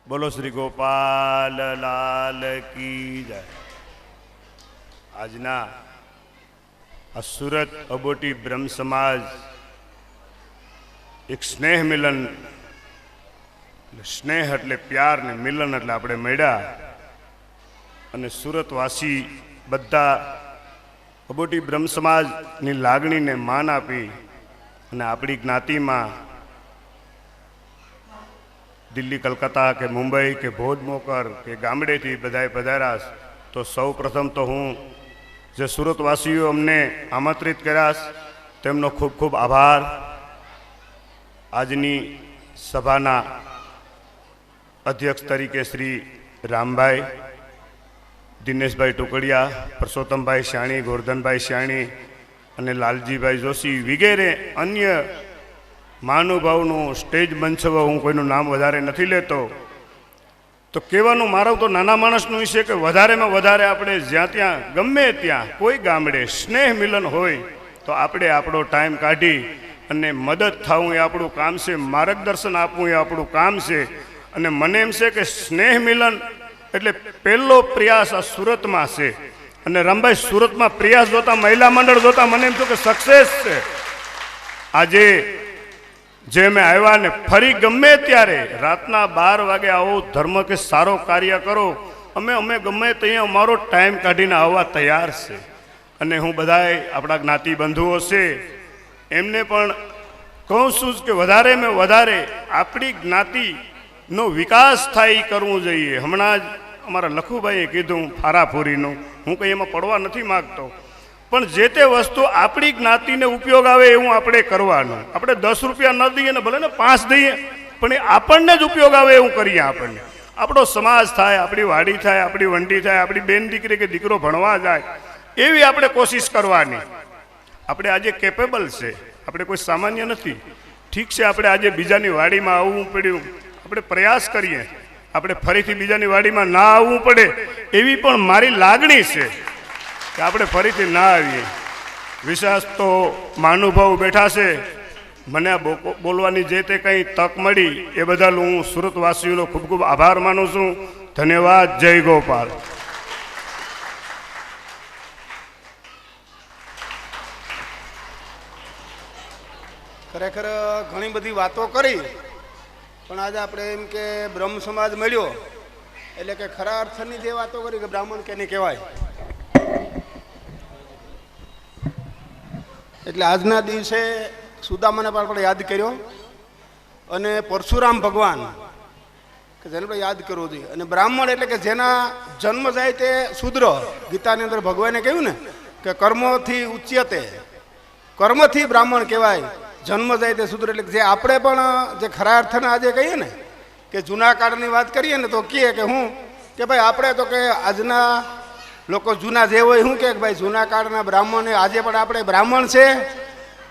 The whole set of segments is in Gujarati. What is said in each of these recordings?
बोलो श्री गोपाल लाल की जय। आजना आ सूरत अबोटी ब्रह्म समाज एक स्नेह मिलन, स्नेह एटले प्यार ने मिलन एटले आपणे मळ्या अने सूरतवासी बधा अबोटी ब्रह्म समाज नी लागणी ने मान आपी अने आपणी ज्ञाति में दिल्ली कलकत्ता के मुंबई के भोज मोकर के गामडे थी बधाए पधारास। तो सौ प्रथम तो हूँ जे सूरतवासीओ अमने आमंत्रित कर्यास तेमनो खूब खूब आभार। आजनी सभाना अध्यक्ष तरीके श्री रामभाई, दिनेश भाई टुकड़िया, परसोत्तम भाई श्याणी, गोवर्धन भाई श्याणी अने लालजी भाई जोशी वगैरे अन्य महानुभावों स्टेज मंचव हूँ कोईनु नाम वधारे नहीं लेतो। तो कहेवानुं मारो तो नाना माणसनुं ई छे के वधारे में वधारे आपणे ज्यां त्यां गमे त्यां कोई गामडे स्नेह मिलन होय तो आपणे आपणो टाइम काढी अने मदद थावुं ए आपणुं काम छे, मार्गदर्शन आपवुं ए आपणुं काम छे। अने मने एम छे के स्नेह मिलन एटले पहेलो प्रयास आ सूरत में छे। अने रामभाई सूरत में प्रयास जोता, महिला मंडळ जोता मने एम थयुं के सक्सेस छे। आजे जे मैं आया ने फरी गमे त्यारे रातना 12 वागे आओ, धर्म के सारो कार्य करो, अमे अमे गमे त्यां अमारो टाइम काढीने आववा तैयार छे। अने हूँ बधाए आपणा ज्ञाति बंधुओ छे एमने पण कहूं छुं के वधारे में वधारे आपणी ज्ञाति नो विकास थाय करवो जोईए। हमणां ज अमारा लखुभाईए कीधुं फाराफोरीनुं, हूँ कई एमां पड़वा नथी मागतो, पण जे ते वस्तु आपणी ज्ञातिने उपयोग आवे एवुं आपणे करवानुं। आपणे 10 रुपया न दीए ने भले ने 5 दीए पण ए आपणने ज उपयोग आवे एवुं करीए। आपणे आपणो समाज थाय, आपणी वाडी थाय, आपणी वंडी थाय, आपणी बेन दीकरी के दीकरो भणवा जाय एवी आपणे कोशिश करवानी। आपणे आजे केपेबल छे, आपणे कोई सामान्य नथी। ठीक छे, आपणे आजे बीजानी वाडीमां आववुं पड्युं, आपणे प्रयास करीए आपणे फरीथी बीजानी वाडीमां ना आववुं पडे एवी पण मारी लागणी छे कि आपणे फरीथी ना आवीए। विशेष तो महानुभाव बैठा छे, मने आ बोलवानी जे ते कई तक मळी ए बदल हूँ सूरतवासीओनो खूब खूब आभार मानु छूं। धन्यवाद। जय गोपाल। खरेखर घणी बधी वातो करी पण आज आपणे एम के ब्रह्म समाज मळ्यो एटले के खरा अर्थनी जे वातो करी के ब्राह्मण केने कहेवाय એટલે આજના દિવસે સુદામાને પણ આપણે યાદ કર્યો અને પરશુરામ ભગવાન કે જેને આપણે યાદ કરવું જોઈએ। અને બ્રાહ્મણ એટલે કે જેના જન્મ જાય તે શૂદ્ર। ગીતાની અંદર ભગવાને કહ્યું ને કે કર્મોથી ઉચ્યતે, કર્મથી બ્રાહ્મણ કહેવાય, જન્મ જાય તે શૂદ્ર। એટલે જે આપણે પણ જે ખરા અર્થને આજે કહીએ ને કે જૂના કાળની વાત કરીએ ને તો કહીએ કે હું કે ભાઈ આપણે તો કે આજના લોકો જૂના જે હોય શું કે ભાઈ જૂના કાળના બ્રાહ્મણ આજે પણ આપણે બ્રાહ્મણ છે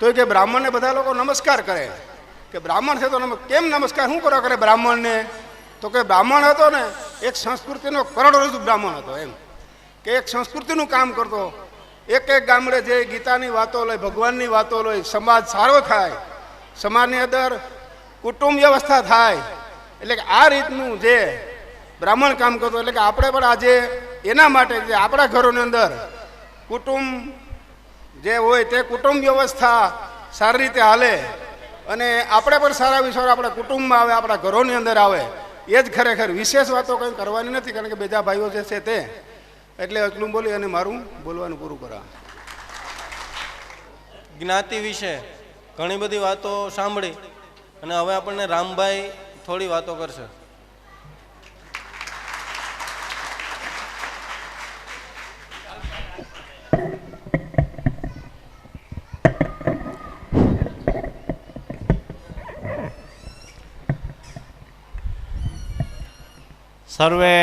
તો કે બ્રાહ્મણને બધા લોકો નમસ્કાર કરે કે બ્રાહ્મણ છે તો કેમ નમસ્કાર શું કરો કરે બ્રાહ્મણને? તો કે બ્રાહ્મણ હતો ને એક સંસ્કૃતિનો કરોડરજ્જુ બ્રાહ્મણ હતો, એમ કે એક સંસ્કૃતિનું કામ કરતો। એક એક ગામડે જે ગીતાની વાતો લઈ, ભગવાનની વાતો લઈ, સમાજ સારો થાય, સમાજની અંદર કુટુંબ વ્યવસ્થા થાય, એટલે કે આ રીતનું જે બ્રાહ્મણ કામ કરતો। એટલે કે આપણે પણ આજે એના માટે જે આપણા ઘરોની અંદર કુટુંબ જે હોય તે કુટુંબ વ્યવસ્થા સારી રીતે હાલે અને આપણે પણ સારા વિચારો આપણા કુટુંબમાં આવે, આપણા ઘરોની અંદર આવે, એ જ ખરેખર વિશેષ વાતો કંઈ કરવાની નથી, કારણ કે બીજા ભાઈઓ જે છે તે। એટલે એટલું બોલી અને મારું બોલવાનું પૂરું કરા। જ્ઞાતિ વિશે ઘણી બધી વાતો સાંભળી અને હવે આપણને રામભાઈ થોડી વાતો કરશે। સર્વે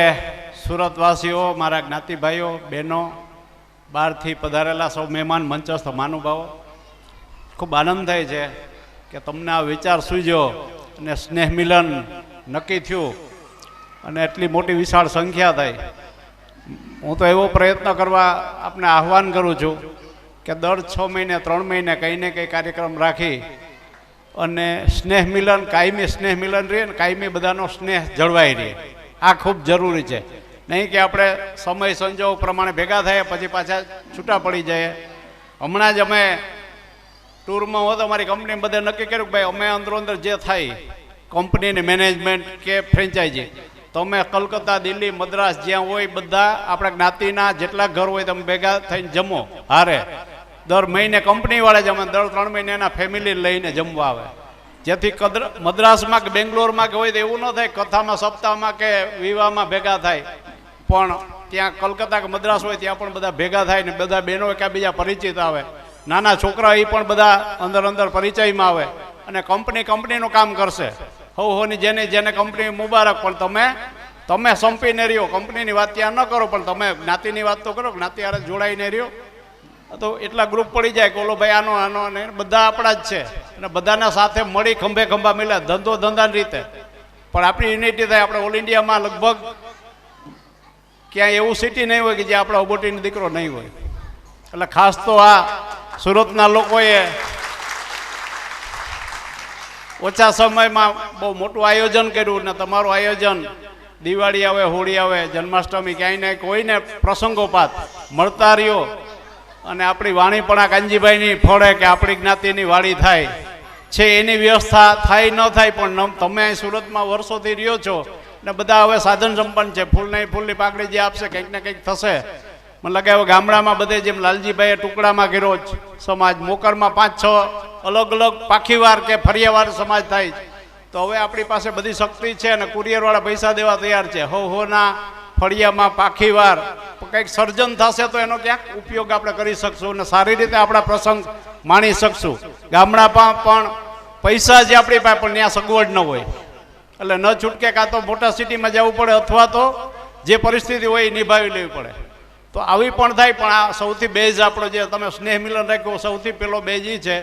સુરતવાસીઓ, મારા જ્ઞાતિ ભાઈઓ બહેનો, બહારથી પધારેલા સૌ મહેમાન, મંચસ્થ મહાનુભાવો, ખૂબ આનંદ થાય છે કે તમને આ વિચાર સૂઝ્યો અને સ્નેહ મિલન નક્કી થયું અને એટલી મોટી વિશાળ સંખ્યા થઈ। હું તો એવો પ્રયત્ન કરવા આપને આહ્વાન કરું છું કે દર 6 મહિને 3 મહિને કંઈ ને કંઈ કાર્યક્રમ રાખી અને સ્નેહ મિલન, કાયમી સ્નેહ મિલન રહે ને કાયમી બધાનો સ્નેહ જળવાઈ રહે. આ ખૂબ જરૂરી છે. નહીં કે આપણે સમય સંજોગ પ્રમાણે ભેગા થઈએ પછી પાછા છૂટા પડી જાય. હમણાં જ અમે ટૂરમાં હોત અમારી કંપની બધે નક્કી કર્યું કે ભાઈ અમે અંદરો અંદર જે થાય કંપનીની મેનેજમેન્ટ કે ફ્રેન્ચાઇઝી, તો અમે કલકત્તા, દિલ્હી, મદ્રાસ જ્યાં હોય બધા આપણા જ્ઞાતિના જેટલા ઘર હોય તમે ભેગા થઈને જમો હારે. દર મહિને કંપનીવાળા જમે, દર 3 મહિને એના ફેમિલી લઈને જમવા આવે. જેથી મદ્રાસમાં કે બેંગ્લોરમાં કે હોય તો એવું ન થાય કથામાં, સપ્તાહમાં કે વિવાહમાં ભેગા થાય, પણ ત્યાં કલકત્તા કે મદ્રાસ હોય ત્યાં પણ બધા ભેગા થાય ને બધા બહેનો એકબીજા પરિચિત આવે. નાના છોકરા એ પણ બધા અંદર પરિચયમાં આવે અને કંપનીનું કામ કરશે. હોની જેને કંપની મુબારક, પણ તમે સંપીને રહ્યો. કંપનીની વાત ત્યાં ન કરો, પણ તમે જ્ઞાતિની વાત તો કરો, જ્ઞાતિ હારે જોડાઈને રહ્યો. તો એટલા ગ્રુપ પડી જાય કે ઓલો ભાઈ આનો અને બધા આપણા જ છે અને બધાના સાથે મળી ખંભા મિલે ધંધાની રીતે. પણ આપણી યુનિટી થાય. આપણે ઓલ ઇન્ડિયામાં લગભગ ક્યાંય એવું સિટી નહીં હોય કે જે આપણા ઓબોટીનો દીકરો નહીં હોય. એટલે ખાસ તો આ સુરતના લોકોએ ઓછા સમયમાં બહુ મોટું આયોજન કર્યું ને તમારું આયોજન દિવાળી આવે, હોળી આવે, જન્માષ્ટમી, ક્યાંય ને કોઈને પ્રસંગોપાત મળતા રહ્યો અને આપણી વાણી પણ આ કાનજીભાઈની ફળે કે આપણી જ્ઞાતિની વાડી થાય છે એની વ્યવસ્થા થાય ન થાય, પણ તમે અહીં સુરતમાં વર્ષોથી રહ્યો છો ને બધા હવે સાધન સંપન્ન છે. ફૂલની પાકડી જે આપશે કંઈક ને કંઈક થશે. મને લાગે હવે ગામડામાં બધે જેમ લાલજીભાઈએ ટુકડામાં કર્યો સમાજ, મોકરમાં 5-6 અલગ પાખીવાર કે ફરિયાવાર સમાજ થાય. તો હવે આપણી પાસે બધી શક્તિ છે અને કુરિયરવાળા પૈસા દેવા તૈયાર છે. હોના ફળિયામાં પાખીવાર કંઈક સર્જન થશે તો એનો ક્યાંક ઉપયોગ આપણે કરી શકશું અને સારી રીતે આપણા પ્રસંગ માણી શકશું. ગામડામાં પણ પૈસા જે આપણી પાસે પણ ત્યાં સગવડ ન હોય એટલે ન છૂટકે કાં તો મોટા સિટીમાં જવું પડે અથવા તો જે પરિસ્થિતિ હોય એ નિભાવી લેવી પડે. તો આવી પણ થાય. પણ આ સૌથી બેઝ આપણો જે તમે સ્નેહ મિલન રાખ્યો, સૌથી પહેલો બેઝ એ છે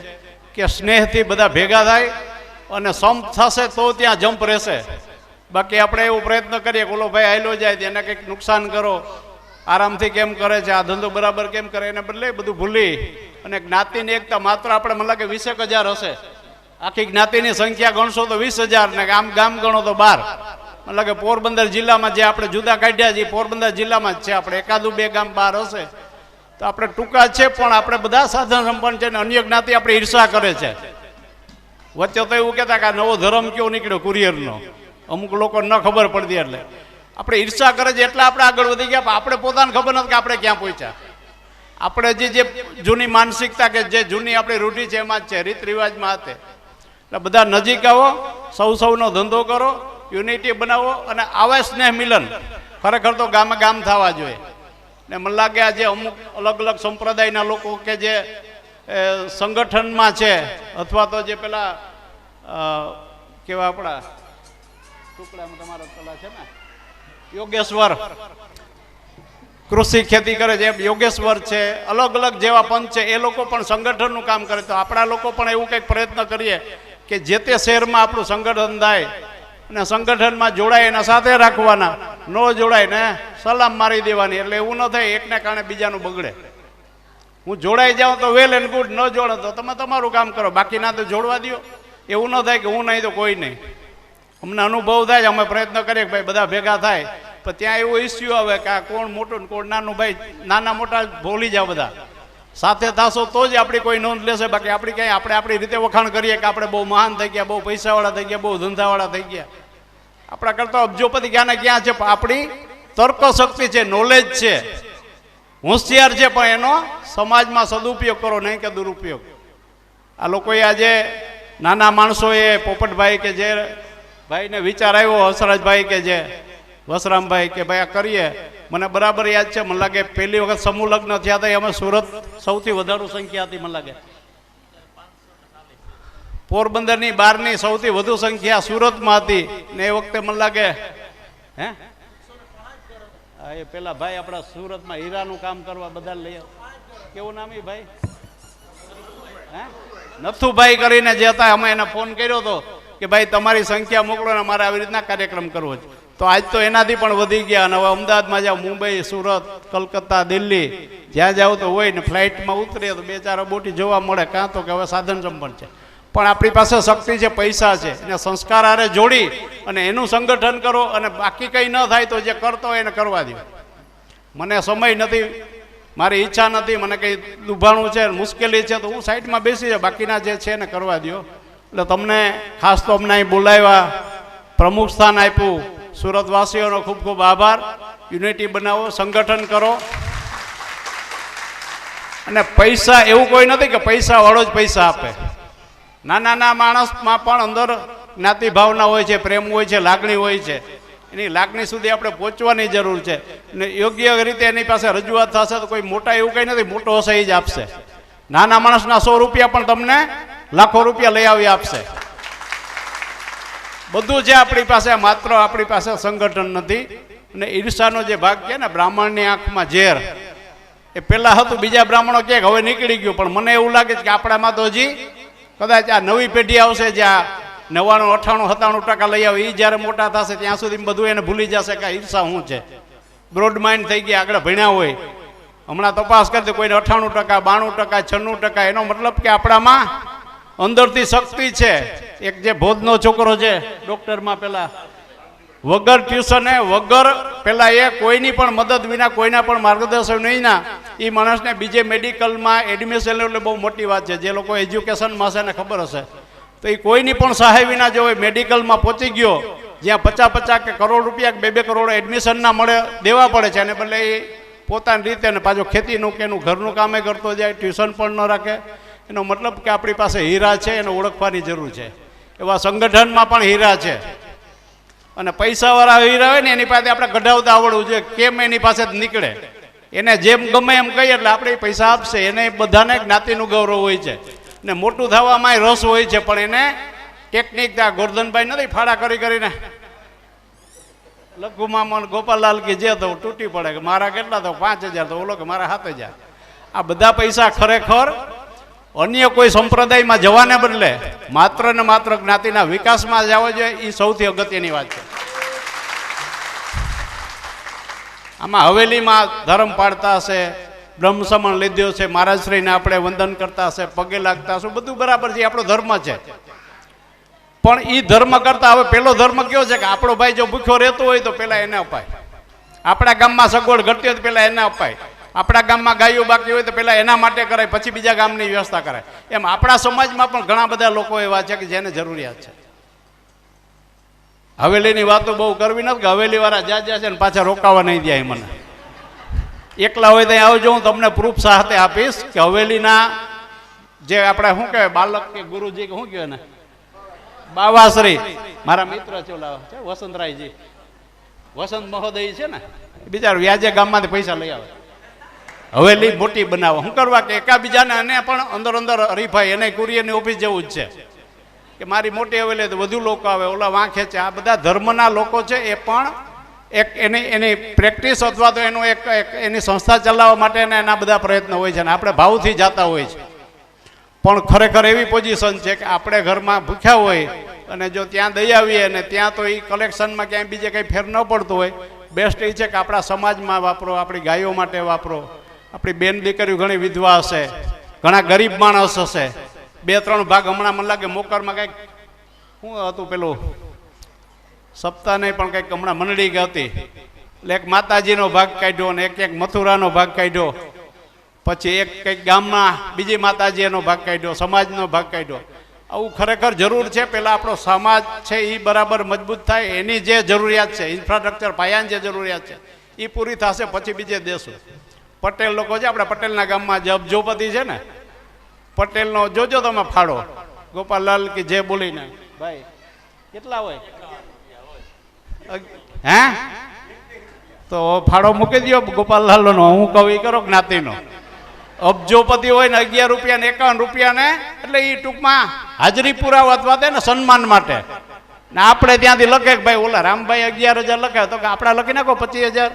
કે સ્નેહથી બધા ભેગા થાય અને સંપ થશે તો ત્યાં જંપ રહેશે. બાકી આપણે એવું પ્રયત્ન કરીએ કે ઓલો ભાઈ હાલ્યો જાય એને કંઈક નુકસાન કરો, આરામથી કેમ કરે છે, આ ધંધો બરાબર કેમ કરે, એને બદલે બધું ભૂલી અને જ્ઞાતિની એકતા માત્ર આપણે મને લાગે 20,000 હશે. આખી જ્ઞાતિની સંખ્યા ગણશો તો 20,000 ને ગામ ગણો તો 12. મને લાગે પોરબંદર જિલ્લામાં જે આપણે જુદા કાઢ્યા છે પોરબંદર જિલ્લામાં જ છે. આપણે 1-2 ગામ બહાર હશે તો આપણે ટૂંકા છે, પણ આપણે બધા સાધન સંપન્ન છે ને અન્ય જ્ઞાતિ આપણે ઈર્ષા કરે છે. વચ્ચે તો એવું કહેતા કે આ નવો ધર્મ કયો નીકળ્યો કુરિયરનો, અમુક લોકો ન ખબર પડતી એટલે આપણે ઈર્ષા કરે છે એટલે આપણે આગળ વધી ગયા. આપણે પોતાને ખબર નથી કે આપણે ક્યાં પહોંચ્યા. આપણે જે જૂની માનસિકતા કે જે જૂની આપણી રૂઢી છે એમાં જ છે, રીત રિવાજમાં હતી. એટલે બધા નજીક આવો, સૌનો ધંધો કરો, યુનિટી બનાવો અને આવા સ્નેહ મિલન ખરેખર તો ગામ થવા જોઈએ. ને મને લાગે આજે અમુક અલગ સંપ્રદાયના લોકો કે જે સંગઠનમાં છે અથવા તો જે પેલા કેવા આપણા ટુકડામાં તમારા પેલા છે ને યોગેશ્વર કૃષિ ખેતી કરે છે, યોગેશ્વર છે, અલગ જેવા પંચ છે, એ લોકો પણ સંગઠનનું કામ કરે. તો આપણા લોકો પણ એવું કંઈક પ્રયત્ન કરીએ કે જે તે શહેરમાં આપણું સંગઠન થાય અને સંગઠનમાં જોડાય એના સાથે રાખવાના, ન જોડાય ને સલામ મારી દેવાની. એટલે એવું ન થાય એકને કારણે બીજાનું બગડે. હું જોડાઈ જાઉં તો વેલ એન્ડ ગુડ, ન જોડો તો તમે તમારું કામ કરો, બાકી ના તો જોડવા દો. એવું ન થાય કે હું નહીં તો કોઈ નહીં. અમને અનુભવ થાય છે, અમે પ્રયત્ન કરીએ કે ભાઈ બધા ભેગા થાય, પણ ત્યાં એવો ઇસ્યુ આવે કે આ કોણ મોટું ને કોણ નાનું. ભાઈ નાના મોટા ભૂલી જાવ, બધા સાથે થશો તો જ આપણી કોઈ નોંધ લેશે. બાકી આપણી ક્યાંય આપણે આપણી રીતે વખાણ કરીએ કે આપણે બહુ મહાન થઈ ગયા, બહુ પૈસાવાળા થઈ ગયા, બહુ ધંધાવાળા થઈ ગયા. આપણા કરતા અબજોપતિ ક્યાં છે. આપણી તર્ક શક્તિ છે, નોલેજ છે, હોશિયાર છે, પણ એનો સમાજમાં સદુપયોગ કરો, નહીં કે દુરુપયોગ. આ લોકોએ આજે નાના માણસોએ પોપટભાઈ કે જે ભાઈને વિચાર આવ્યો, હસરાજભાઈ કે જે વસરામભાઈ કે ભાઈ આ કરીએ, મને બરાબર યાદ છે. મને લાગે પહેલી વખત સમૂહ લગ્ન થયા હતા અમે સુરત સૌથી વધારે સંખ્યા હતી. મને લાગે પોરબંદરની બહારની સૌથી વધુ સંખ્યા સુરતમાં હતી ને એ વખતે મને લાગે એ પેલા ભાઈ આપણા સુરતમાં હીરાનું કામ કરવા બધા લઈ કેવું નામ એ ભાઈ નથુભાઈ કરીને જે હતા, અમે એને ફોન કર્યો હતો કે ભાઈ તમારી સંખ્યા મોકલો ને અમારે આવી રીતના કાર્યક્રમ કરવો છે. તો આજ તો એનાથી પણ વધી ગયા અને હવે અમદાવાદમાં જાઓ, મુંબઈ, સુરત, કલકત્તા, દિલ્હી જ્યાં જાવ તો હોય ને ફ્લાઇટમાં ઉતરીએ તો 2-4 બોટી જોવા મળે. કાં તો કે હવે સાધન સંપન્ન છે. પણ આપણી પાસે શક્તિ છે, પૈસા છે, એને સંસ્કાર હારે જોડી અને એનું સંગઠન કરો અને બાકી કંઈ ન થાય તો જે કરતો હોય એને કરવા દો. મને સમય નથી, મારી ઈચ્છા નથી, મને કંઈ દુભાણું છે, મુશ્કેલી છે તો હું સાઈડમાં બેસી જાઉં, બાકીના જે છે એને કરવા દો. એટલે તમને ખાસ તો અમને અહીં બોલાવ્યા, પ્રમુખ સ્થાન આપ્યું, સુરતવાસીઓનો ખૂબ ખૂબ આભાર. યુનિટી બનાવો, સંગઠન કરો. અને પૈસા એવું કોઈ નથી કે પૈસા વાળો જ પૈસા આપે. નાના માણસમાં પણ અંદર જ્ઞાતિ ભાવના હોય છે, પ્રેમ હોય છે, લાગણી હોય છે. એની લાગણી સુધી આપણે પહોંચવાની જરૂર છે ને યોગ્ય રીતે એની પાસે રજૂઆત થશે તો કોઈ મોટા એવું કંઈ નથી, મોટો હશે એ જ આપશે. નાના માણસના 100 રૂપિયા પણ તમને લાખો રૂપિયા લઈ આવી આપશે. બધું છે આપણી પાસે, માત્ર આપણી પાસે સંગઠન નથી. અને ઈર્ષાનો જે ભાગ છે ને, બ્રાહ્મણની આંખમાં ઝેર, એ પહેલાં હતું, બીજા બ્રાહ્મણો કહે હવે નીકળી ગયું, પણ મને એવું લાગે છે કે આપણામાં તો હજી કદાચ આ નવી પેઢી આવશે જ્યાં 99, 98, 97% લઈ આવે, એ જ્યારે મોટા થશે ત્યાં સુધી બધું એને ભૂલી જશે કે ઈર્ષા શું છે. બ્રોડ માઇન્ડ થઈ ગયા, આગળ ભણ્યા હોય. હમણાં તપાસ કરતી કોઈને 98%, 92%, 96%, એનો મતલબ કે આપણામાં અંદરથી શક્તિ છે. એક જે ભોજનો છોકરો છે ડૉક્ટરમાં, પેલા વગર ટ્યુશને, વગર પેલા એ કોઈની પણ મદદ વિના, કોઈના પણ માર્ગદર્શન વિના એ માણસને બીજે મેડિકલમાં એડમિશન એટલે બહુ મોટી વાત છે. જે લોકો એજ્યુકેશનમાં હશે એને ખબર હશે. તો એ કોઈની પણ સહાય વિના જો મેડિકલમાં પહોંચી ગયો, જ્યાં 50 કે કરોડ રૂપિયા કે 2 કરોડ એડમિશન ના મળે દેવા પડે છે, અને બદલે એ પોતાની રીતે અને પાછો ખેતીનું કે એનું ઘરનું કામે કરતો જાય, ટ્યુશન પણ ન રાખે. એનો મતલબ કે આપણી પાસે હીરા છે, એને ઓળખવાની જરૂર છે. એવા સંગઠનમાં પણ હીરા છે. અને પૈસાવાળા હીરા હોય ને એની પાસે આપણે કઢાવતા આવડવું જોઈએ, કેમ એની પાસે જ નીકળે. એને જેમ ગમે એમ કહીએ એટલે આપણે પૈસા આપશે. એને બધાને જ્ઞાતિનું ગૌરવ હોય છે ને મોટું થવામાં રસ હોય છે, પણ એને ટેકનિક, ત્યાં ગોરધનભાઈ નથી ફાળા કરીને લઘુમાં ગોપાલલાલ કે જે તો તૂટી પડે કે મારા કેટલા તો 5000, તો ઓલો કે મારા 7000. આ બધા પૈસા ખરેખર અન્ય કોઈ સંપ્રદાયમાં જવાને બદલે માત્ર ને માત્ર જ્ઞાતિના વિકાસમાં જવો જોઈએ. એ સૌથી અગત્યની વાત છે. આમાં હવેલીમાં ધર્મ પાડતા હશે, બ્રહ્મસમણ લીધો છે, મહારાજશ્રીને આપણે વંદન કરતા હશે, પગે લાગતા હશે, બધું બરાબર છે, આપણો ધર્મ છે. પણ એ ધર્મ કરતા હવે પેલો ધર્મ કયો છે કે આપણો ભાઈ જો ભૂખ્યો રહેતો હોય તો પેલા એને અપાય. આપણા ગામમાં સગવડ ઘટતી હોય તો પેલા એને અપાય. આપણા ગામમાં ગાયો બાકી હોય તો પેલા એના માટે કરાય, પછી બીજા ગામની વ્યવસ્થા કરાય. એમ આપણા સમાજમાં પણ ઘણા બધા લોકો એવા છે કે જેને જરૂરિયાત છે. હવેલીની વાતો બહુ કરવી નથી કે હવેલી વાળા જ્યાં છે ને પાછા રોકાવા નહીં દે. મને એકલા હોય ત્યાં આવજો, હું તમને પ્રૂફ સાથે આપીશ કે હવેલીના જે આપણે શું કહેવાય બાલક કે ગુરુજી કે શું કહેવાય ને, બાવાશ્રી, મારા મિત્ર છે ઓલા છે વસંતરાયજી, વસંત મહોદય છે ને, બિચારા વ્યાજે ગામમાંથી પૈસા લઈ આવે, હવેલી મોટી બનાવો. શું કરવા કે એકાબીજાને એને પણ અંદર હરીફાઈ, એને કુરિયરની ઓફિસ જેવું જ છે કે મારી મોટી હવેલી તો વધુ લોકો આવે, ઓલા વાંખે છે. આ બધા ધર્મના લોકો છે, એ પણ એક એની પ્રેક્ટિસ અથવા તો એનું એક એની સંસ્થા ચલાવવા માટે એના બધા પ્રયત્નો હોય છે. અને આપણે ભાવથી જતા હોય છે. પણ ખરેખર એવી પોઝિશન છે કે આપણે ઘરમાં ભૂખ્યા હોય અને જો ત્યાં દઈ આવીએ અને ત્યાં તો એ કલેક્શનમાં ક્યાંય બીજે કંઈ ફેર ન પડતું હોય, બેસ્ટ એ છે કે આપણા સમાજમાં વાપરો, આપણી ગાયો માટે વાપરો. આપણી બેન દીકરીઓ ઘણી વિધવા હશે, ઘણા ગરીબ માણસ હશે. 2-3 ભાગ હમણાં મને લાગે મોકરમાં કંઈક શું હતું પેલું સપ્તાહ નહીં પણ કંઈક હમણાં મંડળી હતી, એટલે એક માતાજીનો ભાગ કાઢ્યો અને એક મથુરાનો ભાગ કાઢ્યો, પછી એક કંઈક ગામમાં બીજી માતાજીનો ભાગ કાઢ્યો, સમાજનો ભાગ કાઢ્યો. આવું ખરેખર જરૂર છે. પહેલાં આપણો સમાજ છે એ બરાબર મજબૂત થાય, એની જે જરૂરિયાત છે, ઇન્ફ્રાસ્ટ્રક્ચર પાયાની જે જરૂરિયાત છે એ પૂરી થશે, પછી બીજે દેશું. પટેલ લોકો છે, આપણા પટેલના ગામમાં જે અબજોપતિ છે ને, પટેલનો જોજો તમે ફાળો, ગોપાલલાલ કે જે બોલીને ભાઈ કેટલા હોય હે, તો ફાળો મૂકી દો ગોપાલલાલનો. હું કહું એ કરો જ્ઞાતિનો. અબજોપતિ હોય ને 11 રૂપિયા ને 51 રૂપિયા ને, એટલે એ ટૂંકમાં હાજરી પુરાવા અથવા તેને સન્માન માટે. ને આપણે ત્યાંથી લખે કે ભાઈ ઓલા રામભાઈ 11,000 લખે, તો કે આપણે લખી નાખો 25,000.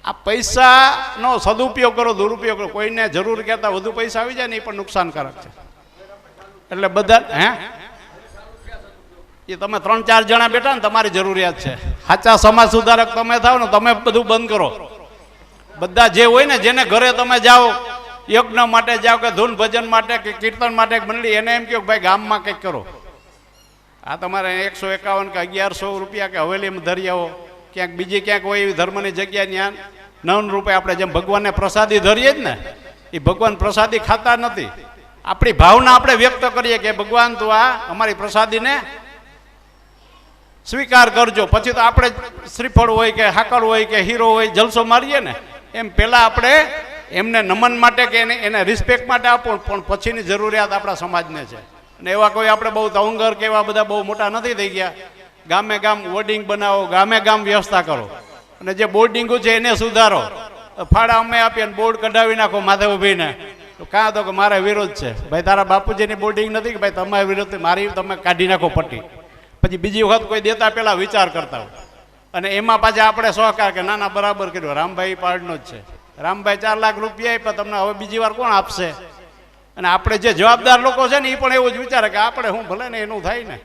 આ પૈસાનો સદુપયોગ કરો, દુરુપયોગ કરો. કોઈને જરૂર કરતા વધુ પૈસા આવી જાય ને એ પણ નુકસાનકારક છે. એટલે બધા એ તમે 3-4 જણા બેઠા ને તમારી જરૂરિયાત છે. સાચા સમાજ સુધારક તમે થાવ ને, તમે બધું બંધ કરો. બધા જે હોય ને, જેને ઘરે તમે જાઓ યજ્ઞ માટે જાઓ કે ધૂન ભજન માટે કે કીર્તન માટે મંડળી, એને એમ કહો કે ભાઈ ગામમાં કંઈક કરો. આ તમારે 151 કે 1100 રૂપિયા કે હવેલીમાં ધરી આવો, ક્યાંક બીજી ક્યાંક હોય એવી ધર્મની જગ્યાએ ત્યાં 9 રૂપિયા આપણે જેમ ભગવાનને પ્રસાદી ધરીએ જ ને, એ ભગવાન પ્રસાદી ખાતા નથી. આપણી ભાવના આપણે વ્યક્ત કરીએ કે ભગવાન તું આ અમારી પ્રસાદીને સ્વીકાર કરજો. પછી તો આપણે શ્રીફળ હોય કે હાકર હોય કે હીરો હોય જલસો મારીએ ને, એમ પહેલાં આપણે એમને નમન માટે કે એને રિસ્પેક્ટ માટે આપો, પણ પછીની જરૂરિયાત આપણા સમાજને છે. અને એવા કોઈ આપણે બહુ તવંગર કે એવા બધા બહુ મોટા નથી થઈ ગયા. ગામે ગામ હોર્ડિંગ બનાવો, ગામે ગામ વ્યવસ્થા કરો, અને જે બોર્ડિંગો છે એને સુધારો. ફાળા અમે આપીએ અને બોર્ડ કઢાવી નાખો માથે ઊભીને, તો કાં તો કે મારે વિરોધ છે. ભાઈ તારા બાપુજીની બોર્ડિંગ નથી કે ભાઈ તમારી વિરોધ, મારી તમે કાઢી નાખો પટ્ટી. પછી બીજી વખત કોઈ દેતા પહેલાં વિચાર કરતા હોય, અને એમાં પાછા આપણે સહકાર કે ના ના બરાબર કર્યું, રામભાઈ પાડનો જ છે, રામભાઈ 4 લાખ રૂપિયા આપ્યા તમને, હવે બીજી વાર કોણ આપશે? અને આપણે જે જવાબદાર લોકો છે ને એ પણ એવું જ વિચારે કે આપણે હું ભલે ને એનું થાય ને.